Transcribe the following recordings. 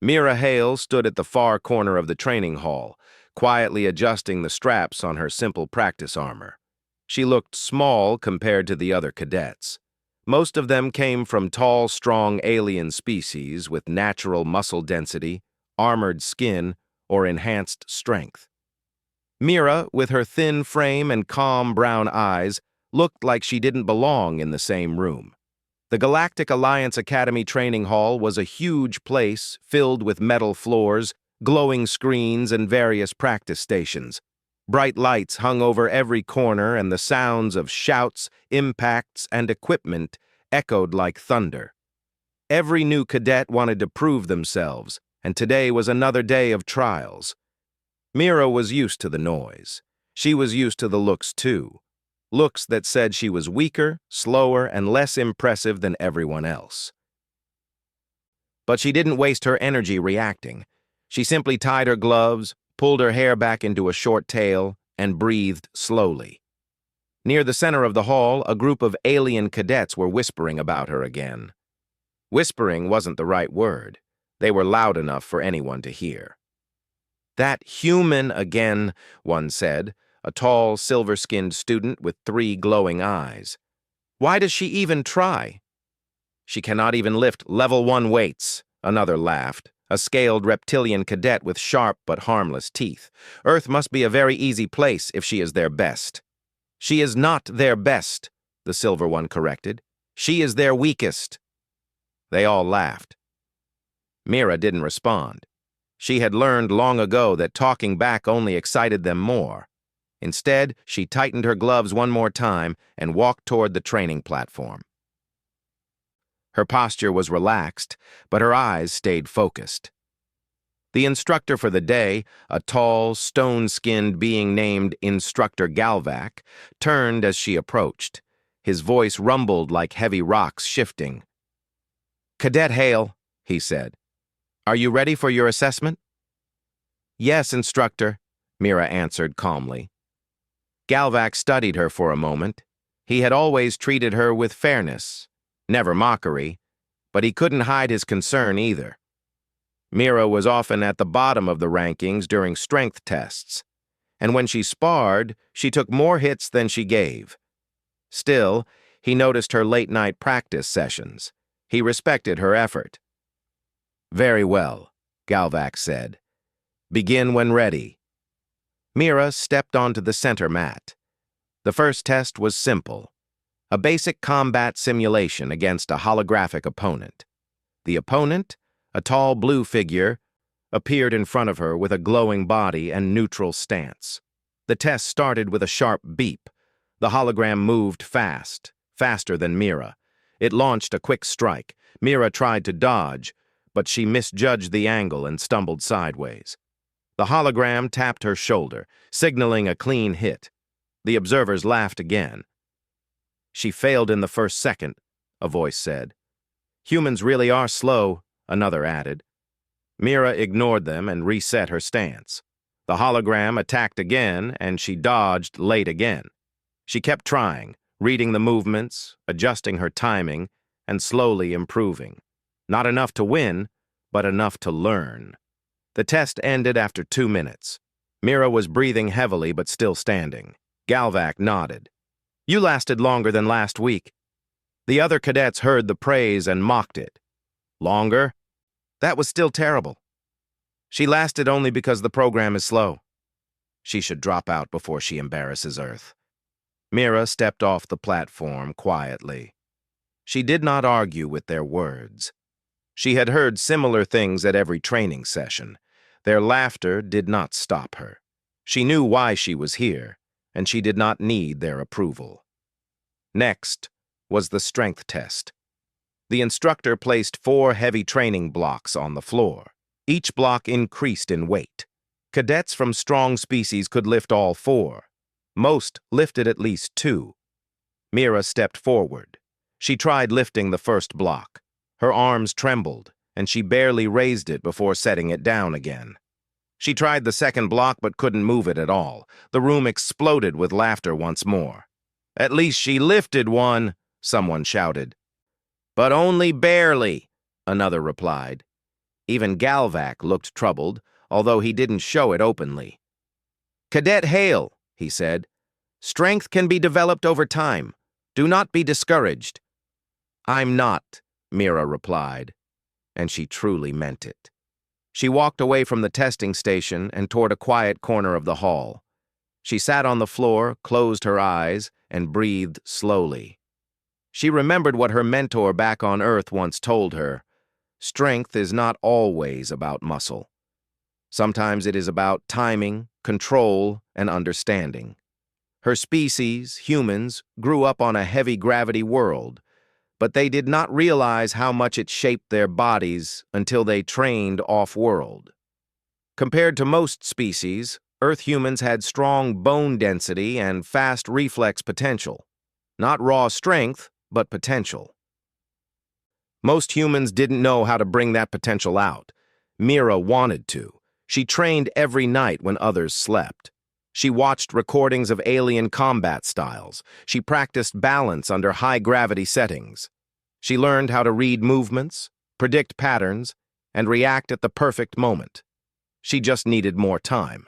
Mira Hale stood at the far corner of the training hall, quietly adjusting the straps on her simple practice armor. She looked small compared to the other cadets. Most of them came from tall, strong alien species with natural muscle density, armored skin, or enhanced strength. Mira, with her thin frame and calm brown eyes, looked like she didn't belong in the same room. The Galactic Alliance Academy Training Hall was a huge place filled with metal floors, glowing screens, and various practice stations. Bright lights hung over every corner, and the sounds of shouts, impacts, and equipment echoed like thunder. Every new cadet wanted to prove themselves, and today was another day of trials. Mira was used to the noise. She was used to the looks, too. Looks that said she was weaker, slower, and less impressive than everyone else. But she didn't waste her energy reacting. She simply tied her gloves, pulled her hair back into a short tail, and breathed slowly. Near the center of the hall, a group of alien cadets were whispering about her again. Whispering wasn't the right word. They were loud enough for anyone to hear. "That human again," one said, a tall, silver-skinned student with 3 glowing eyes. "Why does she even try?" "She cannot even lift level 1 weights," another laughed, a scaled reptilian cadet with sharp but harmless teeth. "Earth must be a very easy place if she is their best." "She is not their best," the silver one corrected. "She is their weakest." They all laughed. Mira didn't respond. She had learned long ago that talking back only excited them more. Instead, she tightened her gloves one more time and walked toward the training platform. Her posture was relaxed, but her eyes stayed focused. The instructor for the day, a tall, stone-skinned being named Instructor Galvac, turned as she approached. His voice rumbled like heavy rocks shifting. "Cadet Hale," he said, "are you ready for your assessment?" "Yes, Instructor," Mira answered calmly. Galvac studied her for a moment. He had always treated her with fairness, never mockery, but he couldn't hide his concern either. Mira was often at the bottom of the rankings during strength tests, and when she sparred, she took more hits than she gave. Still, he noticed her late-night practice sessions. He respected her effort. "Very well," Galvac said. "Begin when ready." Mira stepped onto the center mat. The first test was simple, a basic combat simulation against a holographic opponent. The opponent, a tall blue figure, appeared in front of her with a glowing body and neutral stance. The test started with a sharp beep. The hologram moved fast, faster than Mira. It launched a quick strike. Mira tried to dodge, but she misjudged the angle and stumbled sideways. The hologram tapped her shoulder, signaling a clean hit. The observers laughed again. "She failed in the first second," a voice said. "Humans really are slow," another added. Mira ignored them and reset her stance. The hologram attacked again, and she dodged late again. She kept trying, reading the movements, adjusting her timing, and slowly improving. Not enough to win, but enough to learn. The test ended after 2 minutes. Mira was breathing heavily but still standing. Galvac nodded. "You lasted longer than last week." The other cadets heard the praise and mocked it. "Longer? That was still terrible." "She lasted only because the program is slow. She should drop out before she embarrasses Earth." Mira stepped off the platform quietly. She did not argue with their words. She had heard similar things at every training session. Their laughter did not stop her. She knew why she was here, and she did not need their approval. Next was the strength test. The instructor placed 4 heavy training blocks on the floor. Each block increased in weight. Cadets from strong species could lift all 4. Most lifted at least 2. Mira stepped forward. She tried lifting the first block. Her arms trembled, and she barely raised it before setting it down again. She tried the second block but couldn't move it at all. The room exploded with laughter once more. "At least she lifted one," someone shouted. "But only barely," another replied. Even Galvac looked troubled, although he didn't show it openly. "Cadet Hale," he said, "strength can be developed over time. Do not be discouraged." "I'm not," Mira replied, and she truly meant it. She walked away from the testing station and toward a quiet corner of the hall. She sat on the floor, closed her eyes, and breathed slowly. She remembered what her mentor back on Earth once told her. Strength is not always about muscle. Sometimes it is about timing, control, and understanding. Her species, humans, grew up on a heavy gravity world, but they did not realize how much it shaped their bodies until they trained off-world. Compared to most species, Earth humans had strong bone density and fast reflex potential. Not raw strength, but potential. Most humans didn't know how to bring that potential out. Mira wanted to. She trained every night when others slept. She watched recordings of alien combat styles. She practiced balance under high-gravity settings. She learned how to read movements, predict patterns, and react at the perfect moment. She just needed more time.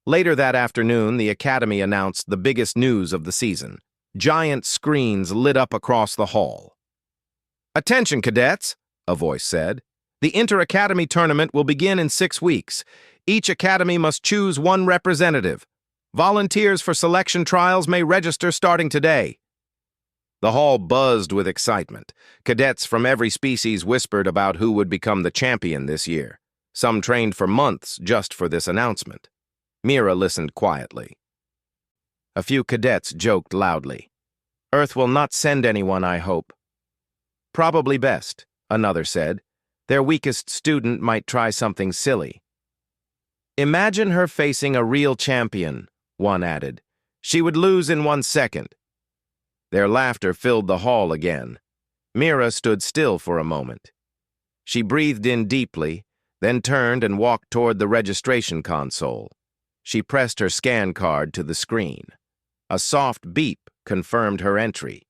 Later that afternoon, the Academy announced the biggest news of the season. Giant screens lit up across the hall. "Attention, cadets," a voice said. "The Inter-Academy tournament will begin in 6 weeks. Each academy must choose one representative. Volunteers for selection trials may register starting today." The hall buzzed with excitement. Cadets from every species whispered about who would become the champion this year. Some trained for months just for this announcement. Mira listened quietly. A few cadets joked loudly. "Earth will not send anyone, I hope." "Probably best," another said. "Their weakest student might try something silly." "Imagine her facing a real champion," one added. "She would lose in 1 second." Their laughter filled the hall again. Mira stood still for a moment. She breathed in deeply, then turned and walked toward the registration console. She pressed her scan card to the screen. A soft beep confirmed her entry.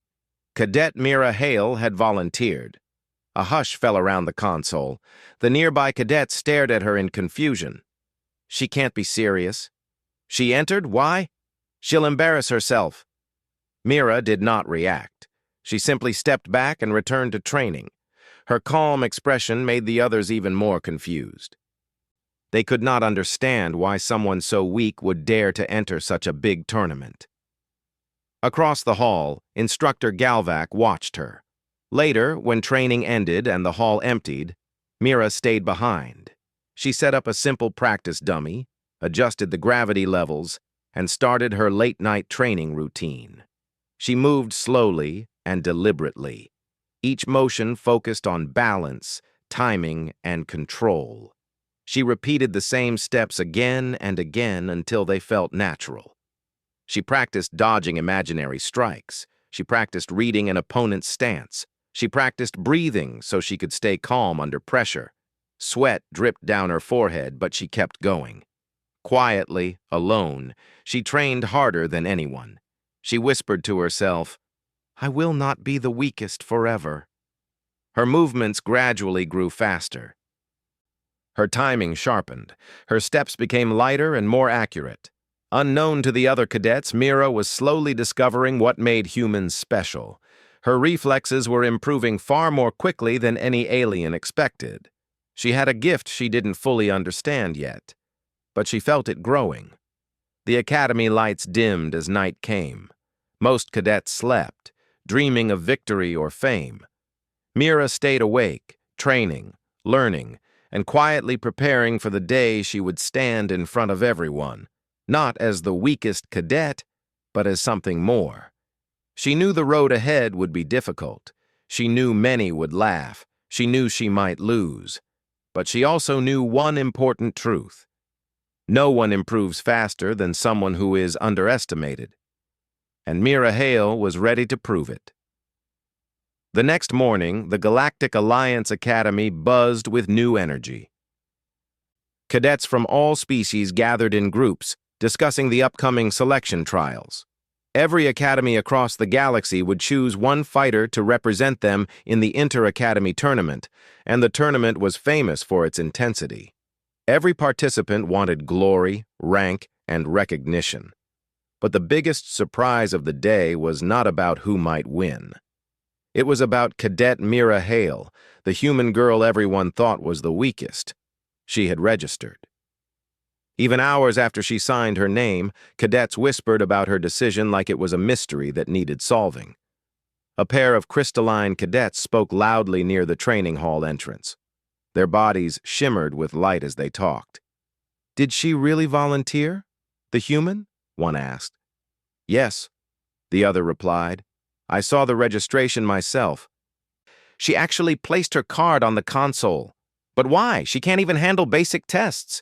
Cadet Mira Hale had volunteered. A hush fell around the console. The nearby cadets stared at her in confusion. "She can't be serious." "She entered? Why?" "She'll embarrass herself." Mira did not react. She simply stepped back and returned to training. Her calm expression made the others even more confused. They could not understand why someone so weak would dare to enter such a big tournament. Across the hall, Instructor Galvac watched her. Later, when training ended and the hall emptied, Mira stayed behind. She set up a simple practice dummy, adjusted the gravity levels, and started her late-night training routine. She moved slowly and deliberately. Each motion focused on balance, timing, and control. She repeated the same steps again and again until they felt natural. She practiced dodging imaginary strikes. She practiced reading an opponent's stance. She practiced breathing so she could stay calm under pressure. Sweat dripped down her forehead, but she kept going. Quietly, alone, she trained harder than anyone. She whispered to herself, "I will not be the weakest forever." Her movements gradually grew faster. Her timing sharpened. Her steps became lighter and more accurate. Unknown to the other cadets, Mira was slowly discovering what made humans special. Her reflexes were improving far more quickly than any alien expected. She had a gift she didn't fully understand yet, but she felt it growing. The academy lights dimmed as night came. Most cadets slept, dreaming of victory or fame. Mira stayed awake, training, learning, and quietly preparing for the day she would stand in front of everyone, not as the weakest cadet, but as something more. She knew the road ahead would be difficult. She knew many would laugh. She knew she might lose. But she also knew one important truth. No one improves faster than someone who is underestimated. And Mira Hale was ready to prove it. The next morning, the Galactic Alliance Academy buzzed with new energy. Cadets from all species gathered in groups, discussing the upcoming selection trials. Every academy across the galaxy would choose one fighter to represent them in the inter-academy tournament, and the tournament was famous for its intensity. Every participant wanted glory, rank, and recognition. But the biggest surprise of the day was not about who might win. It was about Cadet Mira Hale, the human girl everyone thought was the weakest. She had registered. Even hours after she signed her name, cadets whispered about her decision like it was a mystery that needed solving. A pair of crystalline cadets spoke loudly near the training hall entrance. Their bodies shimmered with light as they talked. "Did she really volunteer? The human?" one asked. "Yes," the other replied. "I saw the registration myself. She actually placed her card on the console. But why? She can't even handle basic tests."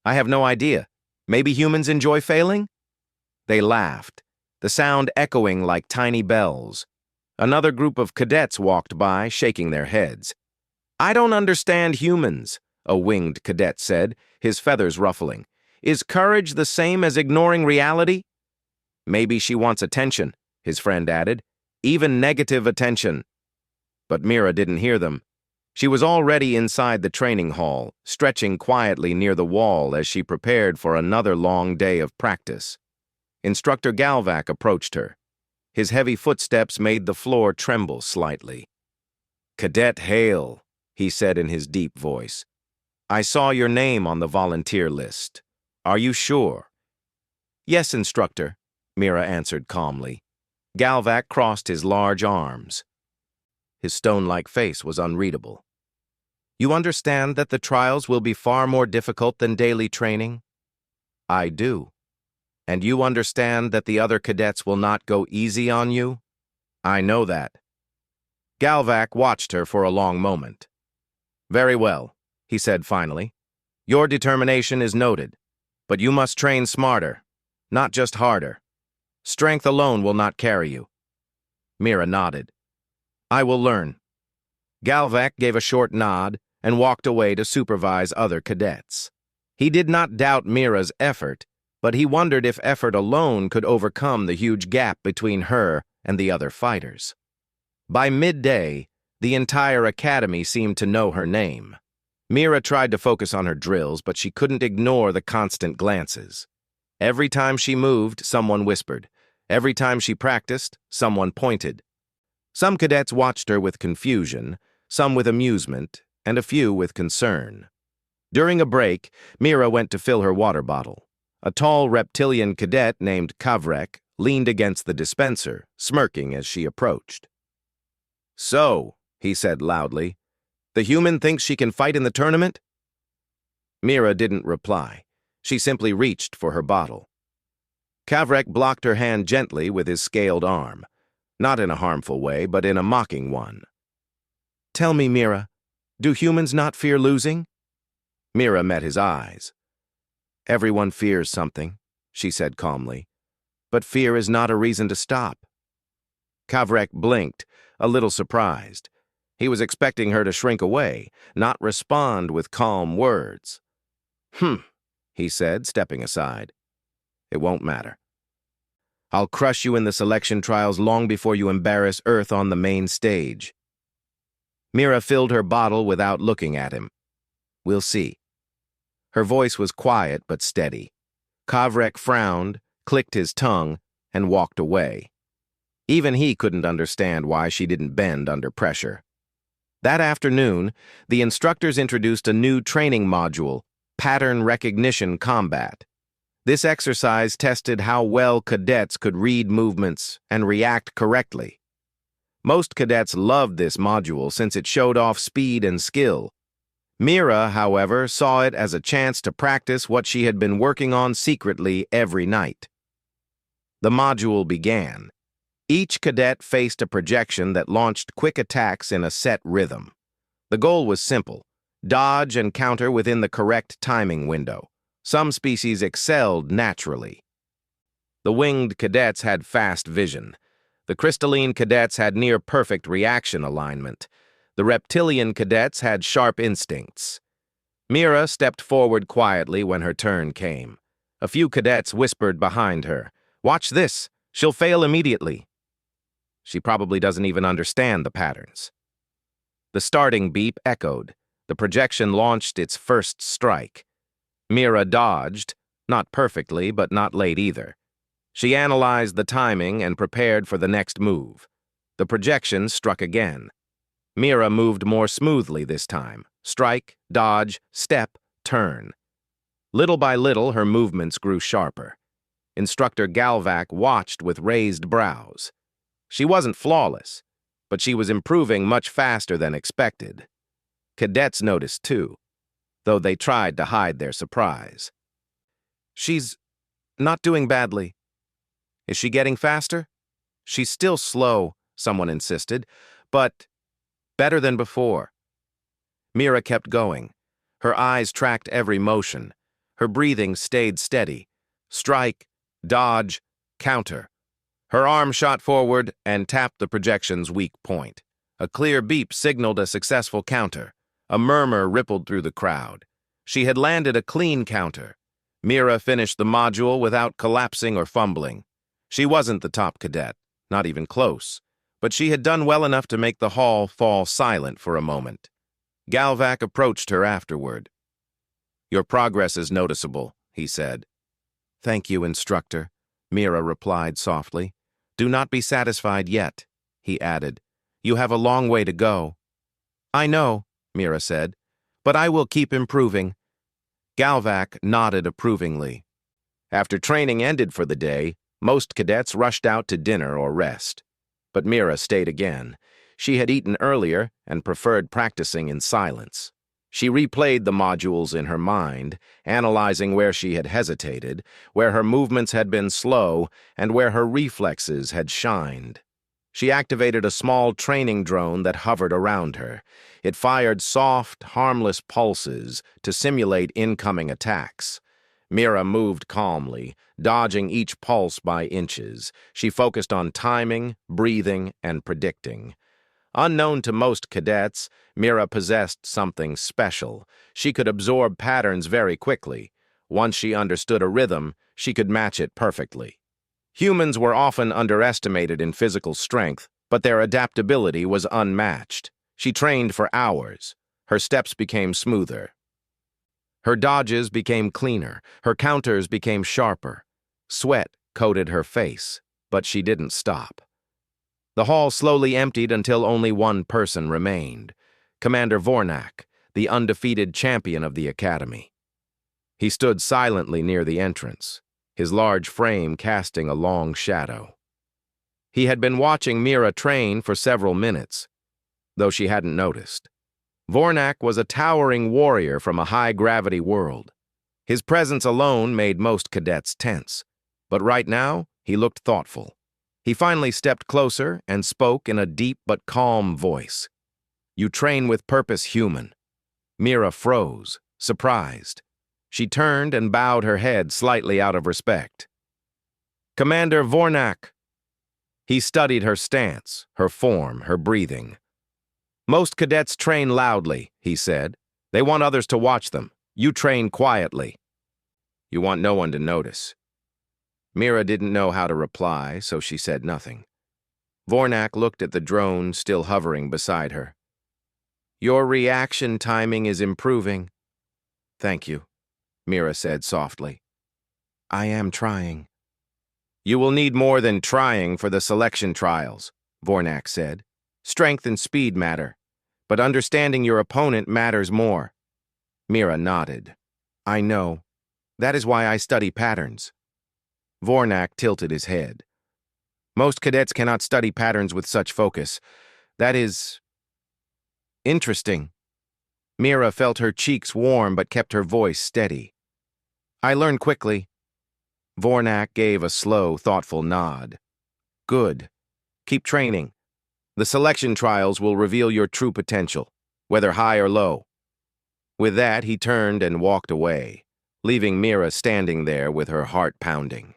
"I have no idea. Maybe humans enjoy failing?" They laughed, the sound echoing like tiny bells. Another group of cadets walked by, shaking their heads. "I don't understand humans," a winged cadet said, his feathers ruffling. "Is courage the same as ignoring reality?" "Maybe she wants attention," his friend added. "Even negative attention." But Mira didn't hear them. She was already inside the training hall, stretching quietly near the wall as she prepared for another long day of practice. Instructor Galvac approached her. His heavy footsteps made the floor tremble slightly. "Cadet Hale," he said in his deep voice. "I saw your name on the volunteer list. Are you sure?" "Yes, instructor," Mira answered calmly. Galvac crossed his large arms. His stone-like face was unreadable. "You understand that the trials will be far more difficult than daily training?" "I do." "And you understand that the other cadets will not go easy on you?" "I know that." Galvac watched her for a long moment. "Very well," he said finally. "Your determination is noted, but you must train smarter, not just harder. Strength alone will not carry you." Mira nodded. "I will learn." Galvac gave a short nod and walked away to supervise other cadets. He did not doubt Mira's effort, but he wondered if effort alone could overcome the huge gap between her and the other fighters. By midday, the entire academy seemed to know her name. Mira tried to focus on her drills, but she couldn't ignore the constant glances. Every time she moved, someone whispered. Every time she practiced, someone pointed. Some cadets watched her with confusion, some with amusement, and a few with concern. During a break, Mira went to fill her water bottle. A tall reptilian cadet named Kavrek leaned against the dispenser, smirking as she approached. "So," he said loudly, "the human thinks she can fight in the tournament?" Mira didn't reply. She simply reached for her bottle. Kavrek blocked her hand gently with his scaled arm, not in a harmful way, but in a mocking one. "Tell me, Mira, do humans not fear losing?" Mira met his eyes. "Everyone fears something," she said calmly, "but fear is not a reason to stop." Kavrek blinked, a little surprised. He was expecting her to shrink away, not respond with calm words. He said, stepping aside. "It won't matter. I'll crush you in the selection trials long before you embarrass Earth on the main stage." Mira filled her bottle without looking at him. "We'll see." Her voice was quiet but steady. Kavrek frowned, clicked his tongue, and walked away. Even he couldn't understand why she didn't bend under pressure. That afternoon, the instructors introduced a new training module, Pattern Recognition Combat. This exercise tested how well cadets could read movements and react correctly. Most cadets loved this module since it showed off speed and skill. Mira, however, saw it as a chance to practice what she had been working on secretly every night. The module began. Each cadet faced a projection that launched quick attacks in a set rhythm. The goal was simple: dodge and counter within the correct timing window. Some species excelled naturally. The winged cadets had fast vision. The crystalline cadets had near-perfect reaction alignment. The reptilian cadets had sharp instincts. Mira stepped forward quietly when her turn came. A few cadets whispered behind her. "Watch this. She'll fail immediately. She probably doesn't even understand the patterns. The starting beep echoed. The projection launched its first strike. Mira dodged, not perfectly, but not late either. She analyzed the timing and prepared for the next move. The projection struck again. Mira moved more smoothly this time. Strike, dodge, step, turn. Little by little, her movements grew sharper. Instructor Galvac watched with raised brows. She wasn't flawless, but she was improving much faster than expected. Cadets noticed too, though they tried to hide their surprise. She's not doing badly. Is she getting faster? She's still slow, someone insisted, but better than before. Mira kept going. Her eyes tracked every motion. Her breathing stayed steady. Strike, dodge, counter. Her arm shot forward and tapped the projection's weak point. A clear beep signaled a successful counter. A murmur rippled through the crowd. She had landed a clean counter. Mira finished the module without collapsing or fumbling. She wasn't the top cadet, not even close, but she had done well enough to make the hall fall silent for a moment. Galvac approached her afterward. "Your progress is noticeable," he said. "Thank you, instructor," Mira replied softly. "Do not be satisfied yet," he added. "You have a long way to go." "I know," Mira said, "but I will keep improving." Galvac nodded approvingly. After training ended for the day, most cadets rushed out to dinner or rest. But Mira stayed again. She had eaten earlier and preferred practicing in silence. She replayed the modules in her mind, analyzing where she had hesitated, where her movements had been slow, and where her reflexes had shined. She activated a small training drone that hovered around her. It fired soft, harmless pulses to simulate incoming attacks. Mira moved calmly, dodging each pulse by inches. She focused on timing, breathing, and predicting. Unknown to most cadets, Mira possessed something special. She could absorb patterns very quickly. Once she understood a rhythm, she could match it perfectly. Humans were often underestimated in physical strength, but their adaptability was unmatched. She trained for hours. Her steps became smoother. Her dodges became cleaner. Her counters became sharper. Sweat coated her face, but she didn't stop. The hall slowly emptied until only one person remained. Commander Vornak, the undefeated champion of the academy. He stood silently near the entrance, his large frame casting a long shadow. He had been watching Mira train for several minutes, though she hadn't noticed. Vornak was a towering warrior from a high-gravity world. His presence alone made most cadets tense, but right now he looked thoughtful. He finally stepped closer and spoke in a deep but calm voice. "You train with purpose, human." Mira froze, surprised. She turned and bowed her head slightly out of respect. "Commander Vornak." He studied her stance, her form, her breathing. "Most cadets train loudly," he said. "They want others to watch them. You train quietly. You want no one to notice." Mira didn't know how to reply, so she said nothing. Vornak looked at the drone still hovering beside her. "Your reaction timing is improving." "Thank you," Mira said softly. "I am trying." "You will need more than trying for the selection trials," Vornak said. "Strength and speed matter, but understanding your opponent matters more." Mira nodded. "I know. That is why I study patterns." Vornak tilted his head. "Most cadets cannot study patterns with such focus. That is interesting." Mira felt her cheeks warm but kept her voice steady. "I learn quickly." Vornak gave a slow, thoughtful nod. "Good. Keep training. The selection trials will reveal your true potential, whether high or low." With that, he turned and walked away, leaving Mira standing there with her heart pounding.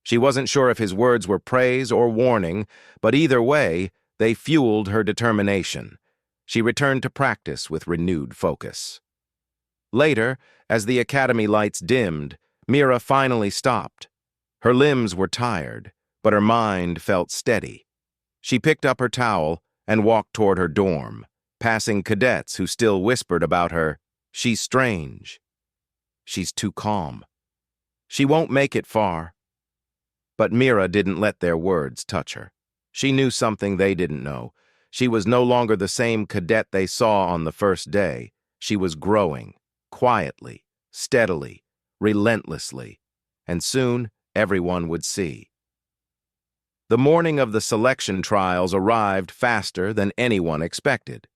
She wasn't sure if his words were praise or warning, but either way, they fueled her determination. She returned to practice with renewed focus. Later, as the academy lights dimmed, Mira finally stopped. Her limbs were tired, but her mind felt steady. She picked up her towel and walked toward her dorm, passing cadets who still whispered about her. She's strange. She's too calm. She won't make it far. But Mira didn't let their words touch her. She knew something they didn't know. She was no longer the same cadet they saw on the first day. She was growing, quietly, steadily, relentlessly, and soon everyone would see. The morning of the selection trials arrived faster than anyone expected.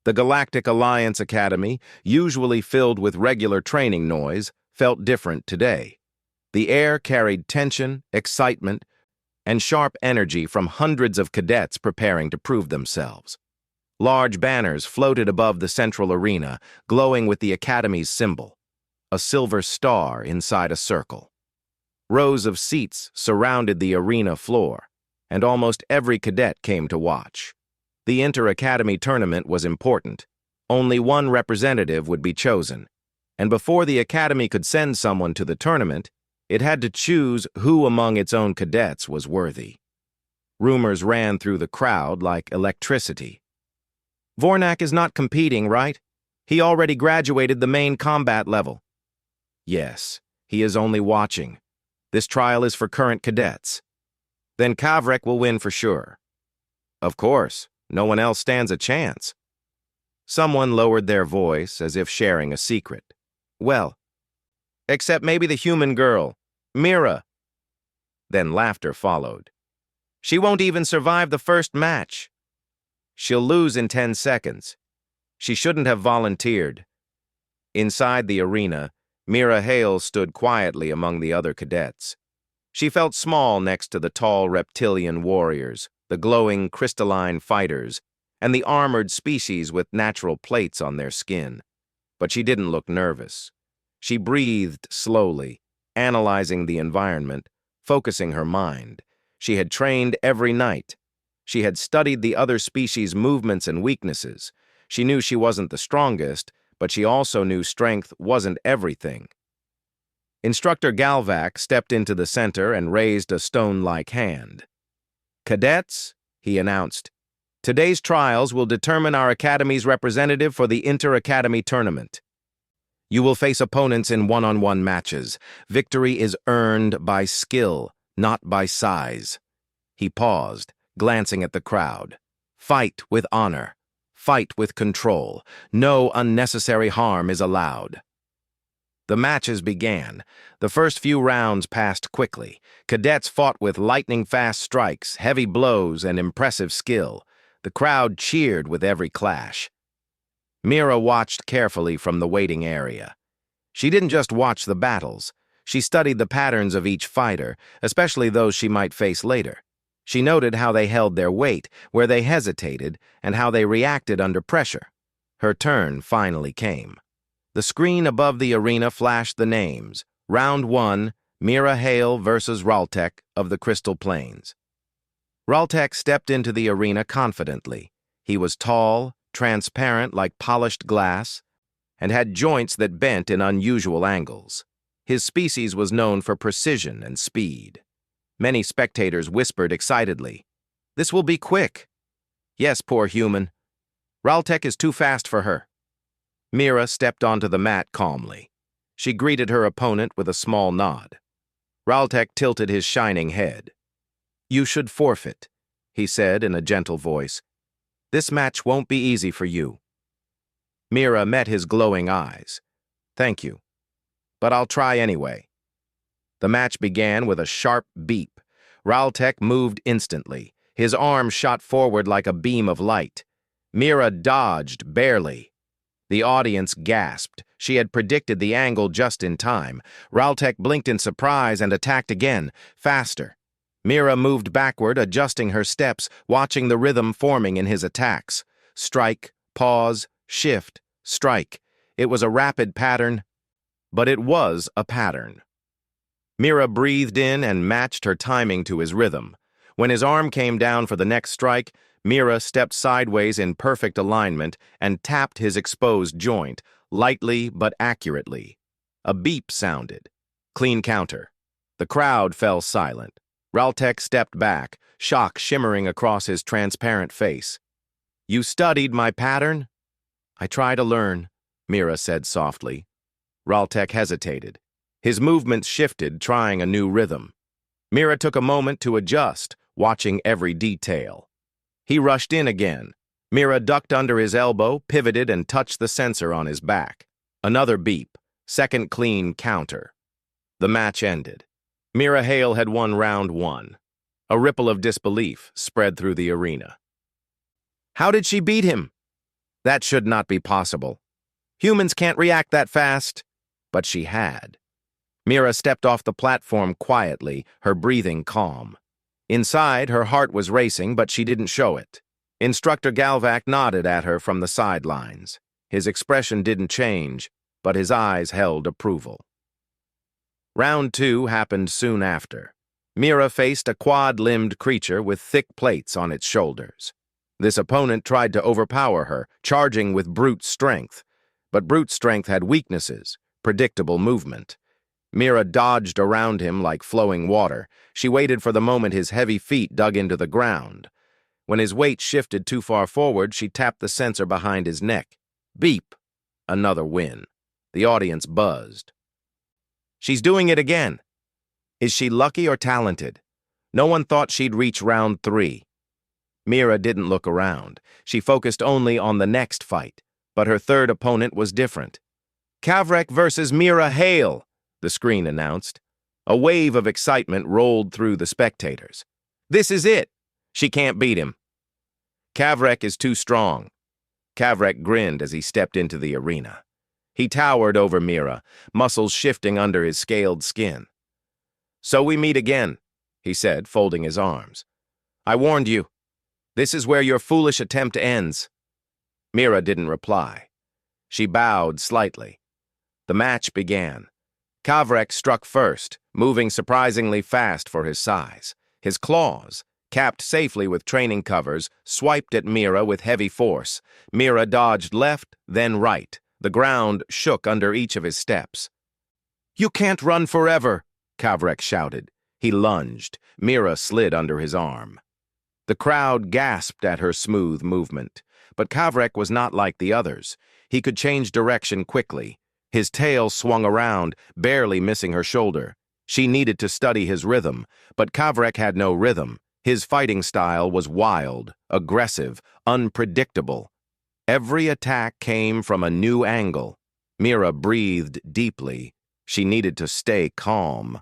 The Galactic Alliance Academy, usually filled with regular training noise, felt different today. The air carried tension, excitement, and sharp energy from hundreds of cadets preparing to prove themselves. Large banners floated above the central arena, glowing with the Academy's symbol, a silver star inside a circle. Rows of seats surrounded the arena floor, and almost every cadet came to watch. The inter-academy tournament was important. Only one representative would be chosen, and before the Academy could send someone to the tournament, it had to choose who among its own cadets was worthy. Rumors ran through the crowd like electricity. Vornak is not competing, right? He already graduated the main combat level. Yes, he is only watching. This trial is for current cadets. Then Kavrek will win for sure. Of course, no one else stands a chance. Someone lowered their voice as if sharing a secret. Well, except maybe the human girl, Mira. Then laughter followed. She won't even survive the first match. She'll lose in 10 seconds. She shouldn't have volunteered. Inside the arena, Mira Hale stood quietly among the other cadets. She felt small next to the tall reptilian warriors, the glowing crystalline fighters, and the armored species with natural plates on their skin. But she didn't look nervous. She breathed slowly, analyzing the environment, focusing her mind. She had trained every night. She had studied the other species' movements and weaknesses. She knew she wasn't the strongest, but she also knew strength wasn't everything. Instructor Galvac stepped into the center and raised a stone-like hand. "Cadets," he announced, "today's trials will determine our Academy's representative for the Inter-Academy Tournament. You will face opponents in one-on-one matches. Victory is earned by skill, not by size." He paused, glancing at the crowd. "Fight with honor. Fight with control. No unnecessary harm is allowed." The matches began. The first few rounds passed quickly. Cadets fought with lightning-fast strikes, heavy blows, and impressive skill. The crowd cheered with every clash. Mira watched carefully from the waiting area. She didn't just watch the battles. She studied the patterns of each fighter, especially those she might face later. She noted how they held their weight, where they hesitated, and how they reacted under pressure. Her turn finally came. The screen above the arena flashed the names. Round 1, Mira Hale versus Raltek of the Crystal Plains. Raltek stepped into the arena confidently. He was tall, transparent like polished glass, and had joints that bent in unusual angles. His species was known for precision and speed. Many spectators whispered excitedly, "This will be quick." "Yes, poor human. Raltek is too fast for her." Mira stepped onto the mat calmly. She greeted her opponent with a small nod. Raltek tilted his shining head. "You should forfeit," he said in a gentle voice. "This match won't be easy for you." Mira met his glowing eyes. "Thank you, but I'll try anyway." The match began with a sharp beep. Raltek moved instantly. His arm shot forward like a beam of light. Mira dodged barely. The audience gasped. She had predicted the angle just in time. Raltek blinked in surprise and attacked again, faster. Mira moved backward, adjusting her steps, watching the rhythm forming in his attacks. Strike, pause, shift, strike. It was a rapid pattern, but it was a pattern. Mira breathed in and matched her timing to his rhythm. When his arm came down for the next strike, Mira stepped sideways in perfect alignment and tapped his exposed joint, lightly but accurately. A beep sounded. Clean counter. The crowd fell silent. Raltek stepped back, shock shimmering across his transparent face. "You studied my pattern?" "I try to learn," Mira said softly. Raltek hesitated. His movements shifted, trying a new rhythm. Mira took a moment to adjust, watching every detail. He rushed in again. Mira ducked under his elbow, pivoted, and touched the sensor on his back. Another beep. Second clean counter. The match ended. Mira Hale had won round 1. A ripple of disbelief spread through the arena. How did she beat him? That should not be possible. Humans can't react that fast. But she had. Mira stepped off the platform quietly, her breathing calm. Inside, her heart was racing, but she didn't show it. Instructor Galvac nodded at her from the sidelines. His expression didn't change, but his eyes held approval. Round 2 happened soon after. Mira faced a quad-limbed creature with thick plates on its shoulders. This opponent tried to overpower her, charging with brute strength. But brute strength had weaknesses, predictable movement. Mira dodged around him like flowing water. She waited for the moment his heavy feet dug into the ground. When his weight shifted too far forward, she tapped the sensor behind his neck. Beep! Another win. The audience buzzed. She's doing it again. Is she lucky or talented? No one thought she'd reach round 3. Mira didn't look around. She focused only on the next fight. But her third opponent was different. Cavrek versus Mira Hale, the screen announced. A wave of excitement rolled through the spectators. This is it. She can't beat him. Cavrek is too strong. Cavrek grinned as he stepped into the arena. He towered over Mira, muscles shifting under his scaled skin. So we meet again, he said, folding his arms. I warned you. This is where your foolish attempt ends. Mira didn't reply. She bowed slightly. The match began. Cavrek struck first, moving surprisingly fast for his size. His claws, capped safely with training covers, swiped at Mira with heavy force. Mira dodged left, then right. The ground shook under each of his steps. You can't run forever, Cavrek shouted. He lunged. Mira slid under his arm. The crowd gasped at her smooth movement. But Cavrek was not like the others. He could change direction quickly. His tail swung around, barely missing her shoulder. She needed to study his rhythm, but Cavrek had no rhythm. His fighting style was wild, aggressive, unpredictable. Every attack came from a new angle. Mira breathed deeply. She needed to stay calm.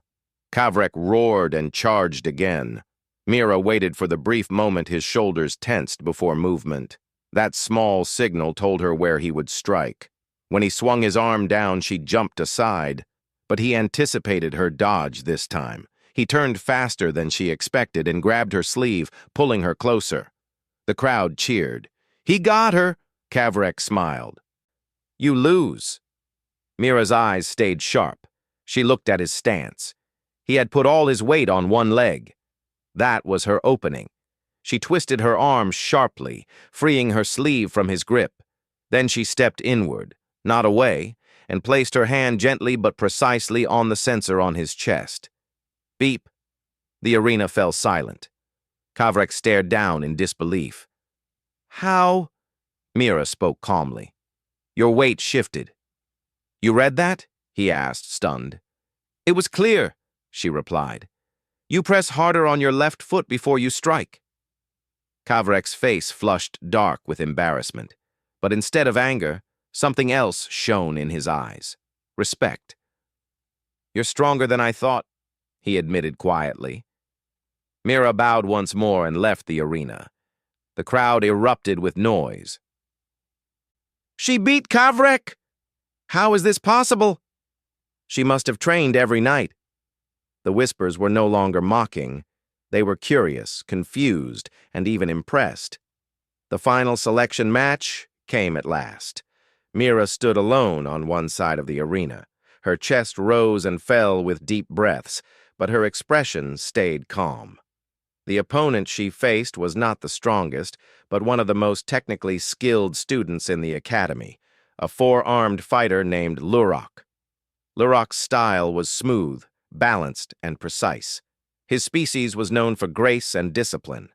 Cavrek roared and charged again. Mira waited for the brief moment his shoulders tensed before movement. That small signal told her where he would strike. When he swung his arm down, she jumped aside. But he anticipated her dodge this time. He turned faster than she expected and grabbed her sleeve, pulling her closer. The crowd cheered. He got her, Cavrek smiled. You lose. Mira's eyes stayed sharp. She looked at his stance. He had put all his weight on one leg. That was her opening. She twisted her arm sharply, freeing her sleeve from his grip. Then she stepped inward, not away, and placed her hand gently but precisely on the sensor on his chest. Beep. The arena fell silent. Cavrek stared down in disbelief. How? Mira spoke calmly. Your weight shifted. You read that? He asked, stunned. It was clear, she replied. You press harder on your left foot before you strike. Cavrek's face flushed dark with embarrassment, but instead of anger, something else shone in his eyes. Respect. You're stronger than I thought, he admitted quietly. Mira bowed once more and left the arena. The crowd erupted with noise. She beat Cavrek! How is this possible? She must have trained every night. The whispers were no longer mocking. They were curious, confused, and even impressed. The final selection match came at last. Mira stood alone on one side of the arena. Her chest rose and fell with deep breaths, but her expression stayed calm. The opponent she faced was not the strongest, but one of the most technically skilled students in the academy, a four-armed fighter named Lurok. Lurok's style was smooth, balanced, and precise. His species was known for grace and discipline.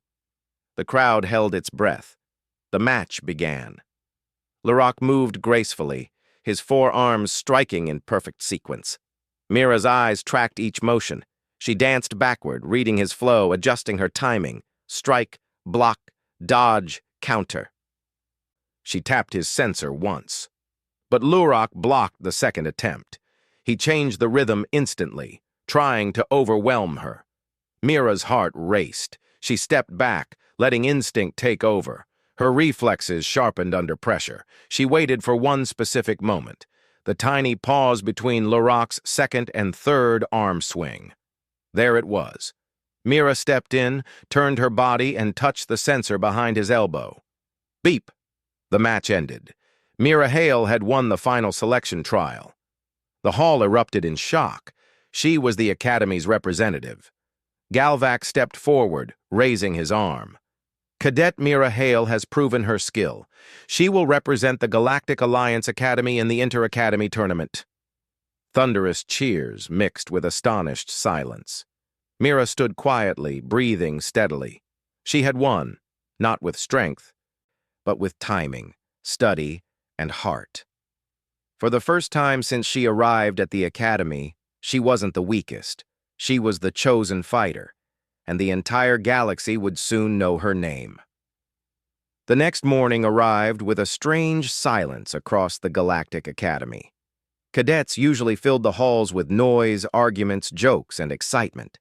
The crowd held its breath. The match began. Lurok moved gracefully, his forearms striking in perfect sequence. Mira's eyes tracked each motion. She danced backward, reading his flow, adjusting her timing. Strike, block, dodge, counter. She tapped his sensor once. But Lurok blocked the second attempt. He changed the rhythm instantly, trying to overwhelm her. Mira's heart raced. She stepped back, letting instinct take over. Her reflexes sharpened under pressure. She waited for one specific moment, the tiny pause between Lurok's second and third arm swing. There it was. Mira stepped in, turned her body, and touched the sensor behind his elbow. Beep! The match ended. Mira Hale had won the final selection trial. The hall erupted in shock. She was the Academy's representative. Galvac stepped forward, raising his arm. Cadet Mira Hale has proven her skill. She will represent the Galactic Alliance Academy in the Inter-Academy tournament. Thunderous cheers mixed with astonished silence. Mira stood quietly, breathing steadily. She had won, not with strength, but with timing, study, and heart. For the first time since she arrived at the Academy, she wasn't the weakest. She was the chosen fighter, and the entire galaxy would soon know her name. The next morning arrived with a strange silence across the Galactic Academy. Cadets usually filled the halls with noise, arguments, jokes, and excitement.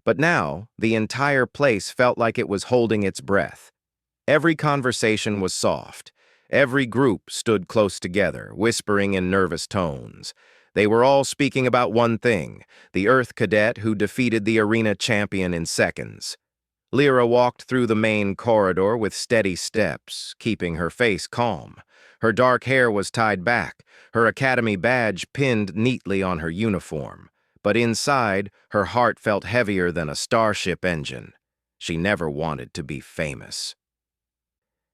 But now, the entire place felt like it was holding its breath. Every conversation was soft. Every group stood close together, whispering in nervous tones. They were all speaking about one thing, the Earth cadet who defeated the arena champion in seconds. Lyra walked through the main corridor with steady steps, keeping her face calm. Her dark hair was tied back, her academy badge pinned neatly on her uniform. But inside, her heart felt heavier than a starship engine. She never wanted to be famous.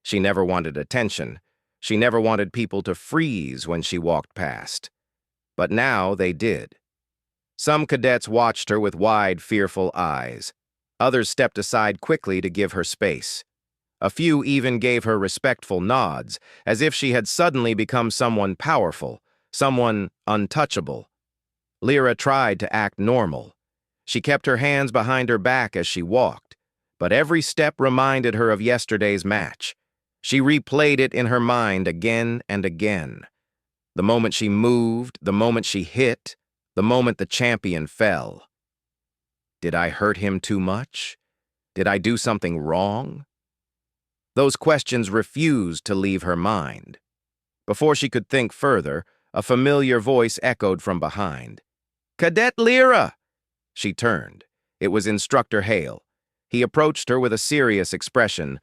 She never wanted attention. She never wanted people to freeze when she walked past. But now they did. Some cadets watched her with wide, fearful eyes. Others stepped aside quickly to give her space. A few even gave her respectful nods, as if she had suddenly become someone powerful, someone untouchable. Lyra tried to act normal. She kept her hands behind her back as she walked, but every step reminded her of yesterday's match. She replayed it in her mind again and again. The moment she moved, the moment she hit, the moment the champion fell. Did I hurt him too much? Did I do something wrong? Those questions refused to leave her mind. Before she could think further, a familiar voice echoed from behind. "Cadet Lyra!" She turned. It was Instructor Hale. He approached her with a serious expression,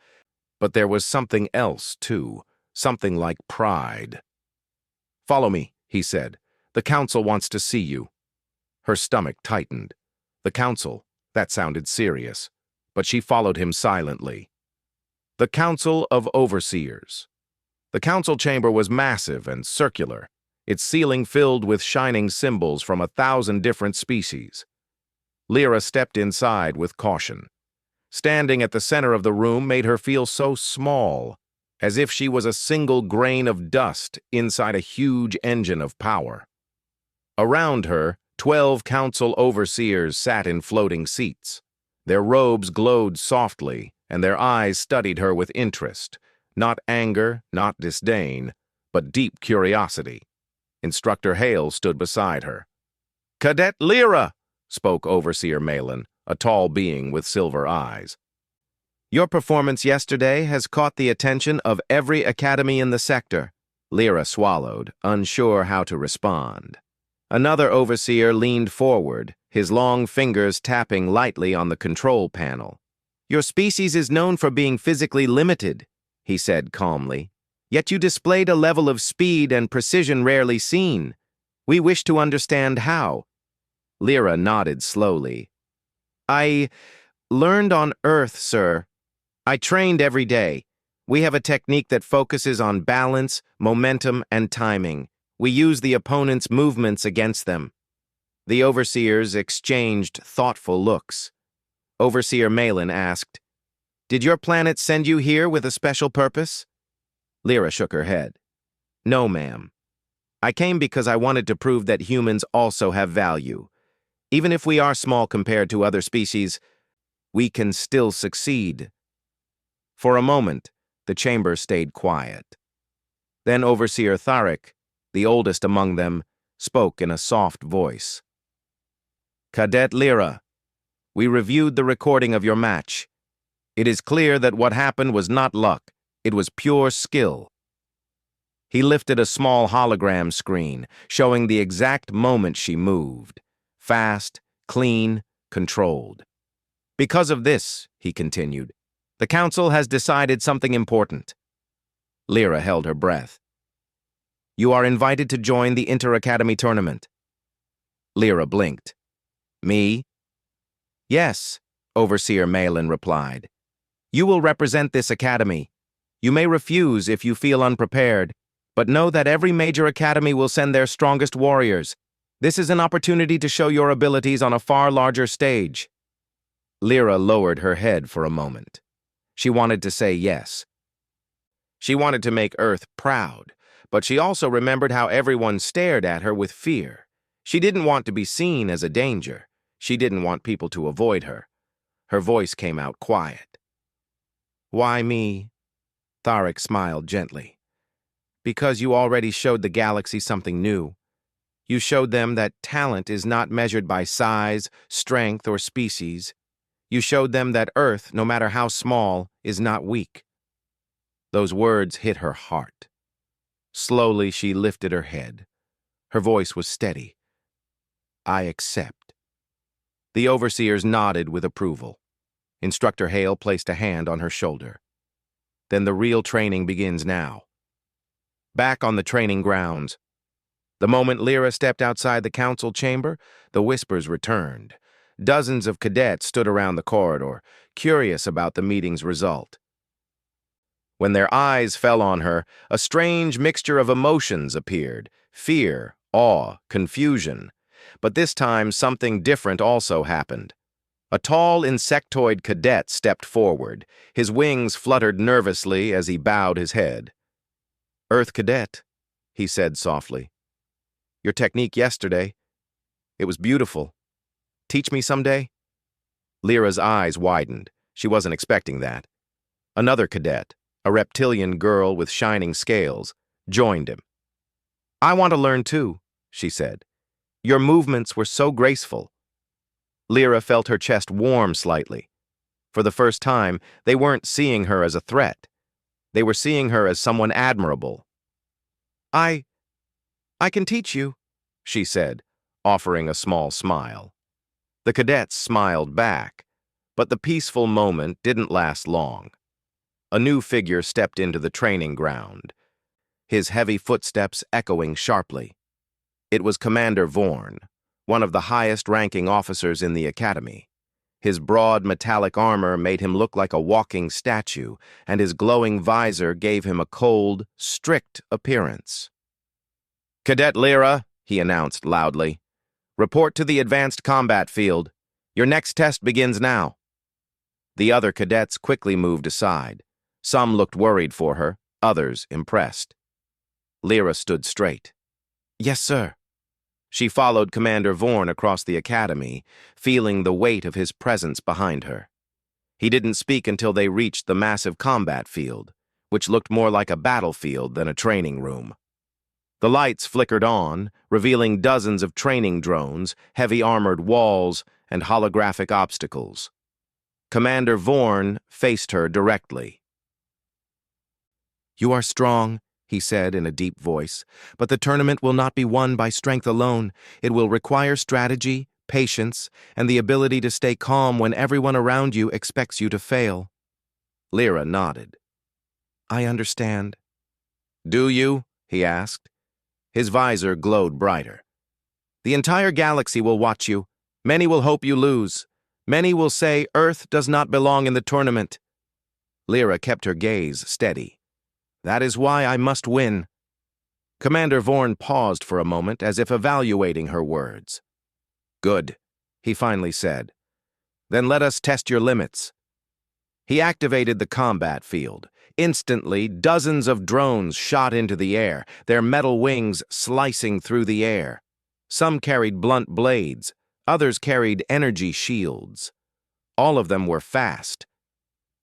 but there was something else, too, something like pride. "Follow me," he said. "The Council wants to see you." Her stomach tightened. The Council, that sounded serious, but she followed him silently. The Council of Overseers. The council chamber was massive and circular, its ceiling filled with shining symbols from 1,000 different species. Lyra stepped inside with caution. Standing at the center of the room made her feel so small, as if she was a single grain of dust inside a huge engine of power. Around her, 12 council overseers sat in floating seats. Their robes glowed softly, and their eyes studied her with interest, not anger, not disdain, but deep curiosity. Instructor Hale stood beside her. "Cadet Lyra," spoke Overseer Malin, a tall being with silver eyes. "Your performance yesterday has caught the attention of every academy in the sector." Lyra swallowed, unsure how to respond. Another overseer leaned forward, his long fingers tapping lightly on the control panel. "Your species is known for being physically limited," he said calmly. "Yet you displayed a level of speed and precision rarely seen. We wish to understand how." Lyra nodded slowly. "I learned on Earth, sir. I trained every day. We have a technique that focuses on balance, momentum, and timing. We use the opponent's movements against them." The overseers exchanged thoughtful looks. Overseer Malin asked, "Did your planet send you here with a special purpose?" Lyra shook her head. "No, ma'am. I came because I wanted to prove that humans also have value. Even if we are small compared to other species, we can still succeed." For a moment, the chamber stayed quiet. Then Overseer Tharik, the oldest among them, spoke in a soft voice. "Cadet Lyra, we reviewed the recording of your match. It is clear that what happened was not luck, it was pure skill." He lifted a small hologram screen, showing the exact moment she moved. Fast, clean, controlled. "Because of this," he continued, "the Council has decided something important." Lyra held her breath. "You are invited to join the Inter-Academy tournament." Lyra blinked. "Me?" "Yes," Overseer Malin replied. "You will represent this academy. You may refuse if you feel unprepared, but know that every major academy will send their strongest warriors. This is an opportunity to show your abilities on a far larger stage." Lyra lowered her head for a moment. She wanted to say yes. She wanted to make Earth proud, but she also remembered how everyone stared at her with fear. She didn't want to be seen as a danger. She didn't want people to avoid her. Her voice came out quiet. "Why me?" Tharik smiled gently. "Because you already showed the galaxy something new. You showed them that talent is not measured by size, strength, or species. You showed them that Earth, no matter how small, is not weak." Those words hit her heart. Slowly, she lifted her head. Her voice was steady. "I accept." The overseers nodded with approval. Instructor Hale placed a hand on her shoulder. "Then the real training begins now." Back on the training grounds, the moment Lyra stepped outside the council chamber, the whispers returned. Dozens of cadets stood around the corridor, curious about the meeting's result. When their eyes fell on her, a strange mixture of emotions appeared: fear, awe, confusion. But this time, something different also happened. A tall insectoid cadet stepped forward. His wings fluttered nervously as he bowed his head. "Earth Cadet," he said softly. "Your technique yesterday, it was beautiful. Teach me someday?" Lyra's eyes widened. She wasn't expecting that. Another cadet, a reptilian girl with shining scales, joined him. "I want to learn too," she said. "Your movements were so graceful." Lyra felt her chest warm slightly. For the first time, they weren't seeing her as a threat. They were seeing her as someone admirable. I can teach you," she said, offering a small smile. The cadets smiled back, but the peaceful moment didn't last long. A new figure stepped into the training ground, his heavy footsteps echoing sharply. It was Commander Vorn, one of the highest-ranking officers in the academy. His broad metallic armor made him look like a walking statue, and his glowing visor gave him a cold, strict appearance. "Cadet Lyra," he announced loudly, "report to the advanced combat field. Your next test begins now." The other cadets quickly moved aside. Some looked worried for her, others impressed. Lyra stood straight. "Yes, sir." She followed Commander Vorn across the academy, feeling the weight of his presence behind her. He didn't speak until they reached the massive combat field, which looked more like a battlefield than a training room. The lights flickered on, revealing dozens of training drones, heavy armored walls, and holographic obstacles. Commander Vorn faced her directly. "You are strong," he said in a deep voice, "but the tournament will not be won by strength alone. It will require strategy, patience, and the ability to stay calm when everyone around you expects you to fail." Lyra nodded. "I understand." "Do you?" he asked. His visor glowed brighter. "The entire galaxy will watch you. Many will hope you lose. Many will say Earth does not belong in the tournament." Lyra kept her gaze steady. "That is why I must win." Commander Vorn paused for a moment as if evaluating her words. Good, he finally said. Then let us test your limits. He activated the combat field. Instantly, dozens of drones shot into the air, their metal wings slicing through the air. Some carried blunt blades, others carried energy shields. All of them were fast.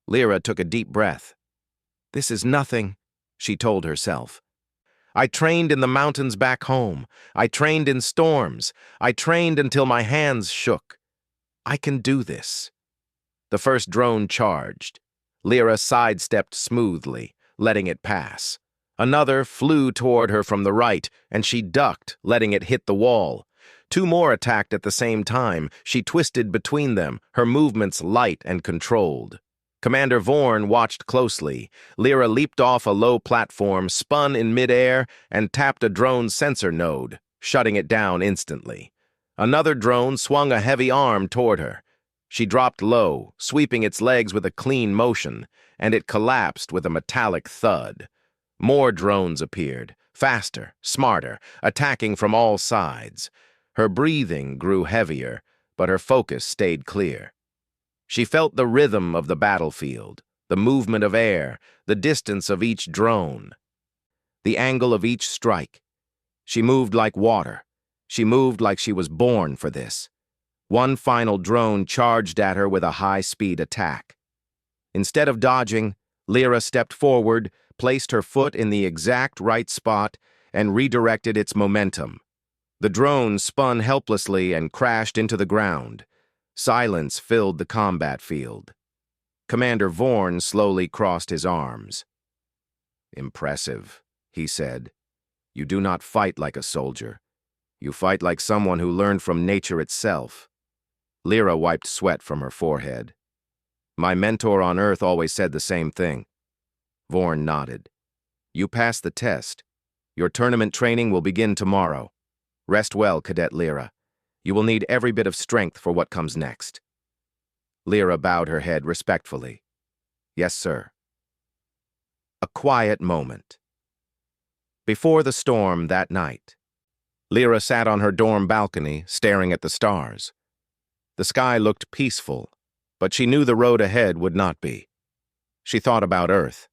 Lyra took a deep breath. This is nothing, she told herself. I trained in the mountains back home. I trained in storms. I trained until my hands shook. I can do this. The first drone charged. Lyra sidestepped smoothly, letting it pass. Another flew toward her from the right, and she ducked, letting it hit the wall. Two more attacked at the same time. She twisted between them, her movements light and controlled. Commander Vorn watched closely. Lyra leaped off a low platform, spun in midair, and tapped a drone's sensor node, shutting it down instantly. Another drone swung a heavy arm toward her. She dropped low, sweeping its legs with a clean motion, and it collapsed with a metallic thud. More drones appeared, faster, smarter, attacking from all sides. Her breathing grew heavier, but her focus stayed clear. She felt the rhythm of the battlefield, the movement of air, the distance of each drone, the angle of each strike. She moved like water. She moved like she was born for this. One final drone charged at her with a high-speed attack. Instead of dodging, Lyra stepped forward, placed her foot in the exact right spot, and redirected its momentum. The drone spun helplessly and crashed into the ground. Silence filled the combat field. Commander Vorn slowly crossed his arms. Impressive, he said. You do not fight like a soldier. You fight like someone who learned from nature itself. Lyra wiped sweat from her forehead. My mentor on Earth always said the same thing. Vorn nodded. You passed the test. Your tournament training will begin tomorrow. Rest well, Cadet Lyra. You will need every bit of strength for what comes next. Lyra bowed her head respectfully. Yes, sir. A quiet moment. Before the storm that night, Lyra sat on her dorm balcony, staring at the stars. The sky looked peaceful, but she knew the road ahead would not be. She thought about Earth,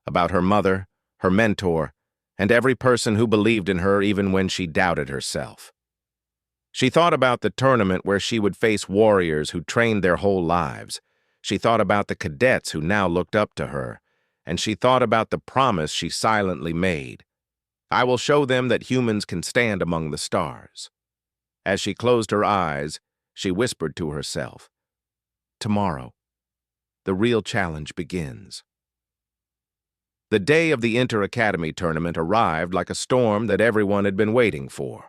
about her mother, her mentor, and every person who believed in her even when she doubted herself. She thought about the tournament where she would face warriors who trained their whole lives. She thought about the cadets who now looked up to her, and she thought about the promise she silently made. I will show them that humans can stand among the stars. As she closed her eyes, she whispered to herself, tomorrow, the real challenge begins. The day of the Inter-Academy tournament arrived like a storm that everyone had been waiting for.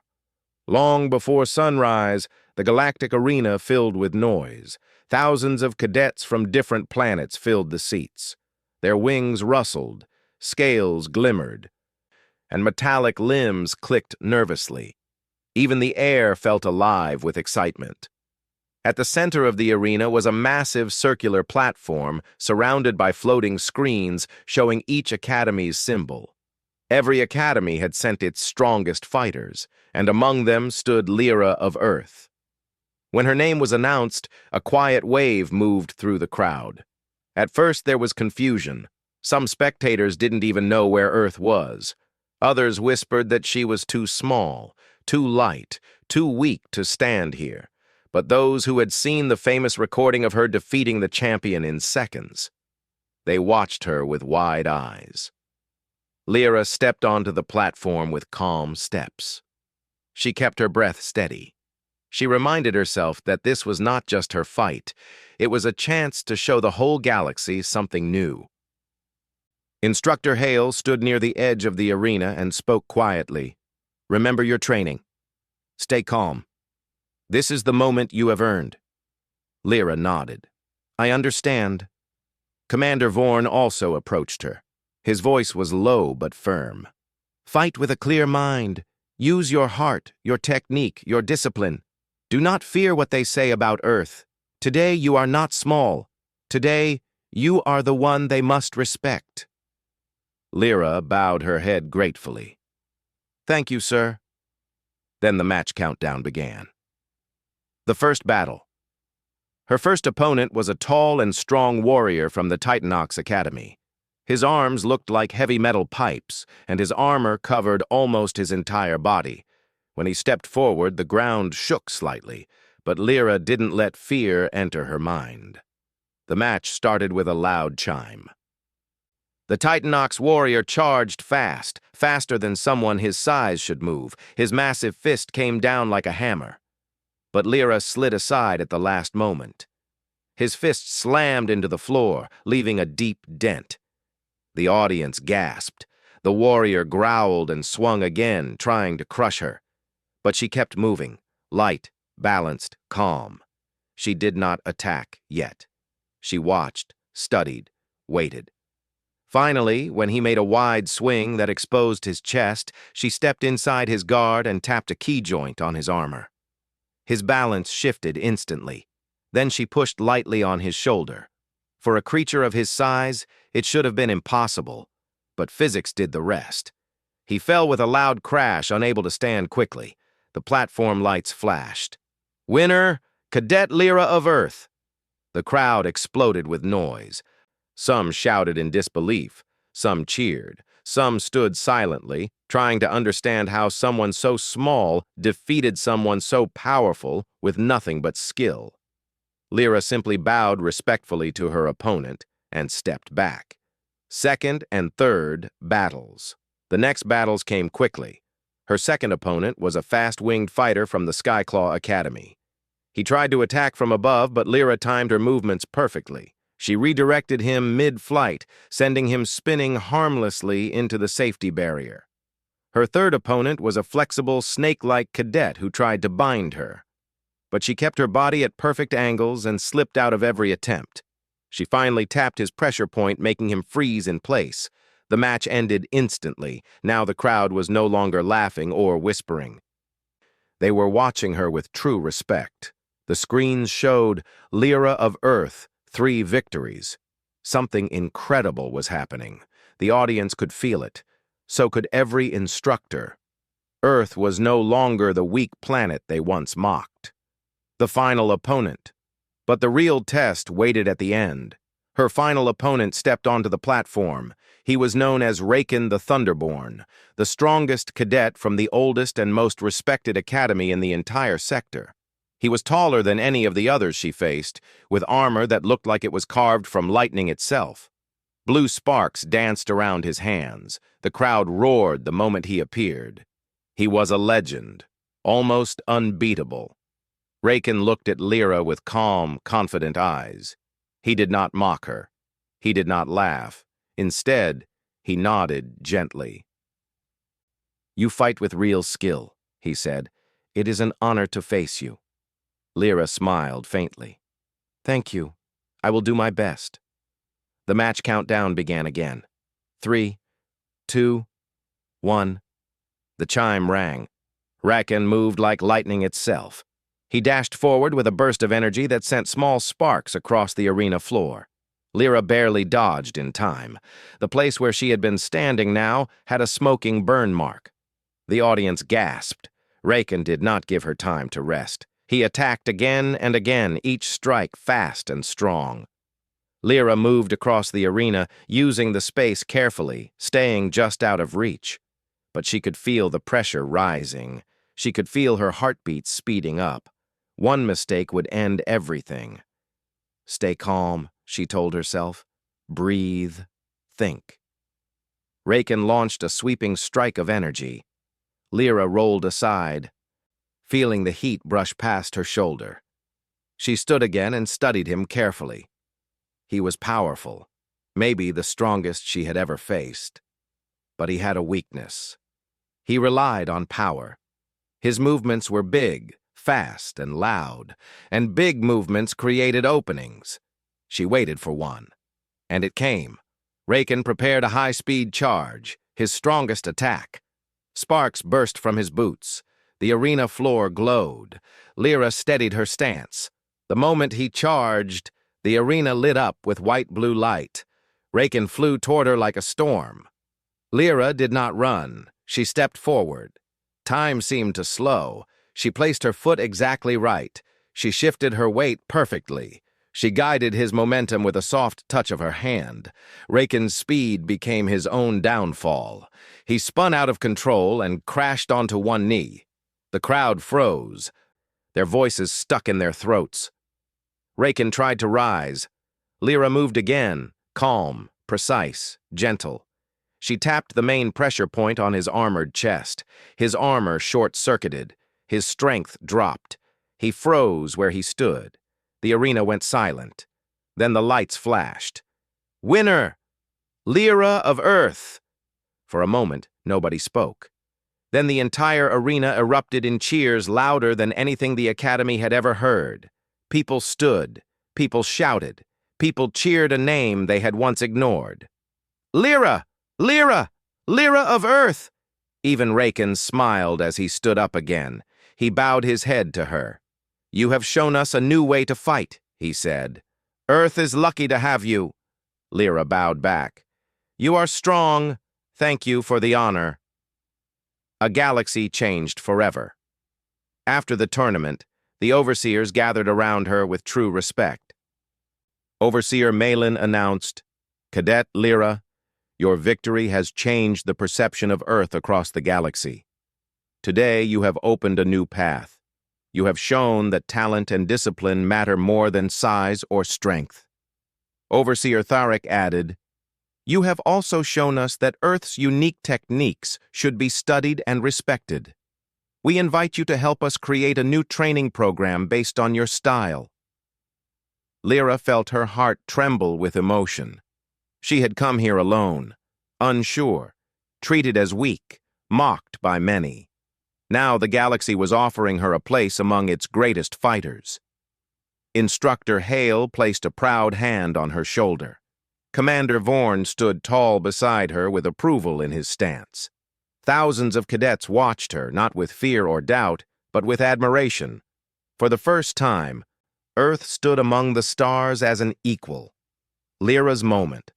Long before sunrise, the galactic arena filled with noise. Thousands of cadets from different planets filled the seats. Their wings rustled, scales glimmered, and metallic limbs clicked nervously. Even the air felt alive with excitement. At the center of the arena was a massive circular platform surrounded by floating screens showing each academy's symbol. Every academy had sent its strongest fighters, and among them stood Lyra of Earth. When her name was announced, a quiet wave moved through the crowd. At first there was confusion. Some spectators didn't even know where Earth was. Others whispered that she was too small, too light, too weak to stand here. But those who had seen the famous recording of her defeating the champion in seconds, they watched her with wide eyes. Lyra stepped onto the platform with calm steps. She kept her breath steady. She reminded herself that this was not just her fight. It was a chance to show the whole galaxy something new. Instructor Hale stood near the edge of the arena and spoke quietly. Remember your training. Stay calm. This is the moment you have earned. Lyra nodded. I understand. Commander Vorn also approached her. His voice was low but firm. Fight with a clear mind. Use your heart, your technique, your discipline. Do not fear what they say about Earth. Today you are not small. Today you are the one they must respect. Lyra bowed her head gratefully. Thank you, sir. Then the match countdown began. The first battle. Her first opponent was a tall and strong warrior from the Titanox Academy. His arms looked like heavy metal pipes, and his armor covered almost his entire body. When he stepped forward, the ground shook slightly, but Lyra didn't let fear enter her mind. The match started with a loud chime. The Titanox warrior charged fast, faster than someone his size should move. His massive fist came down like a hammer. But Lyra slid aside at the last moment. His fist slammed into the floor, leaving a deep dent. The audience gasped. The warrior growled and swung again, trying to crush her. But she kept moving, light, balanced, calm. She did not attack yet. She watched, studied, waited. Finally, when he made a wide swing that exposed his chest, she stepped inside his guard and tapped a key joint on his armor. His balance shifted instantly. Then she pushed lightly on his shoulder. For a creature of his size, it should have been impossible, but physics did the rest. He fell with a loud crash, unable to stand quickly. The platform lights flashed. "Winner, Cadet Lyra of Earth!" The crowd exploded with noise. Some shouted in disbelief, some cheered, some stood silently, trying to understand how someone so small defeated someone so powerful with nothing but skill. Lyra simply bowed respectfully to her opponent and stepped back. Second and third battles. The next battles came quickly. Her second opponent was a fast-winged fighter from the Skyclaw Academy. He tried to attack from above, but Lyra timed her movements perfectly. She redirected him mid-flight, sending him spinning harmlessly into the safety barrier. Her third opponent was a flexible, snake-like cadet who tried to bind her. But she kept her body at perfect angles and slipped out of every attempt. She finally tapped his pressure point, making him freeze in place. The match ended instantly. Now the crowd was no longer laughing or whispering. They were watching her with true respect. The screens showed Lyra of Earth, 3 victories. Something incredible was happening. The audience could feel it. So could every instructor. Earth was no longer the weak planet they once mocked. The final opponent. But the real test waited at the end. Her final opponent stepped onto the platform. He was known as Raken the Thunderborn, the strongest cadet from the oldest and most respected academy in the entire sector. He was taller than any of the others she faced, with armor that looked like it was carved from lightning itself. Blue sparks danced around his hands. The crowd roared the moment he appeared. He was a legend, almost unbeatable. Raken looked at Lyra with calm, confident eyes. He did not mock her. He did not laugh. Instead, he nodded gently. "You fight with real skill," he said. "It is an honor to face you." Lyra smiled faintly. "Thank you. I will do my best." The match countdown began again. 3, 2, 1. The chime rang. Raken moved like lightning itself. He dashed forward with a burst of energy that sent small sparks across the arena floor. Lyra barely dodged in time. The place where she had been standing now had a smoking burn mark. The audience gasped. Raken did not give her time to rest. He attacked again and again, each strike fast and strong. Lyra moved across the arena, using the space carefully, staying just out of reach. But she could feel the pressure rising. She could feel her heartbeat speeding up. One mistake would end everything. "Stay calm," she told herself. "Breathe. Think." Raken launched a sweeping strike of energy. Lyra rolled aside, feeling the heat brush past her shoulder. She stood again and studied him carefully. He was powerful, maybe the strongest she had ever faced. But he had a weakness. He relied on power. His movements were big, fast, and loud, and big movements created openings. She waited for one. And it came. Raken prepared a high-speed charge, his strongest attack. Sparks burst from his boots. The arena floor glowed. Lyra steadied her stance. The moment he charged, the arena lit up with white-blue light. Raken flew toward her like a storm. Lyra did not run. She stepped forward. Time seemed to slow. She placed her foot exactly right. She shifted her weight perfectly. She guided his momentum with a soft touch of her hand. Raken's speed became his own downfall. He spun out of control and crashed onto one knee. The crowd froze, their voices stuck in their throats. Raken tried to rise. Lyra moved again, calm, precise, gentle. She tapped the main pressure point on his armored chest. His armor short-circuited. His strength dropped. He froze where he stood. The arena went silent. Then the lights flashed. "Winner! Lyra of Earth!" For a moment, nobody spoke. Then the entire arena erupted in cheers louder than anything the Academy had ever heard. People stood. People shouted. People cheered a name they had once ignored. "Lyra! Lyra! Lyra of Earth!" Even Raken smiled as he stood up again. He bowed his head to her. "You have shown us a new way to fight," he said. "Earth is lucky to have you." Lyra bowed back. "You are strong. Thank you for the honor." A galaxy changed forever. After the tournament, the overseers gathered around her with true respect. Overseer Malin announced, "Cadet Lyra, your victory has changed the perception of Earth across the galaxy. Today you have opened a new path. You have shown that talent and discipline matter more than size or strength." Overseer Tharek added, "You have also shown us that Earth's unique techniques should be studied and respected. We invite you to help us create a new training program based on your style." Lyra felt her heart tremble with emotion. She had come here alone, unsure, treated as weak, mocked by many. Now the galaxy was offering her a place among its greatest fighters. Instructor Hale placed a proud hand on her shoulder. Commander Vorn stood tall beside her with approval in his stance. Thousands of cadets watched her, not with fear or doubt, but with admiration. For the first time, Earth stood among the stars as an equal. Lyra's moment.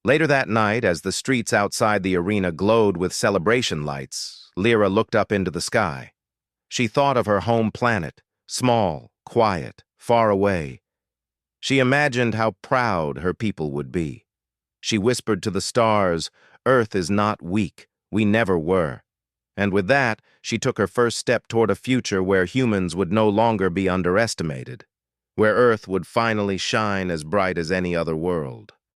Later that night, as the streets outside the arena glowed with celebration lights, Lyra looked up into the sky. She thought of her home planet, small, quiet, far away. She imagined how proud her people would be. She whispered to the stars, "Earth is not weak. We never were." And with that, she took her first step toward a future where humans would no longer be underestimated, where Earth would finally shine as bright as any other world.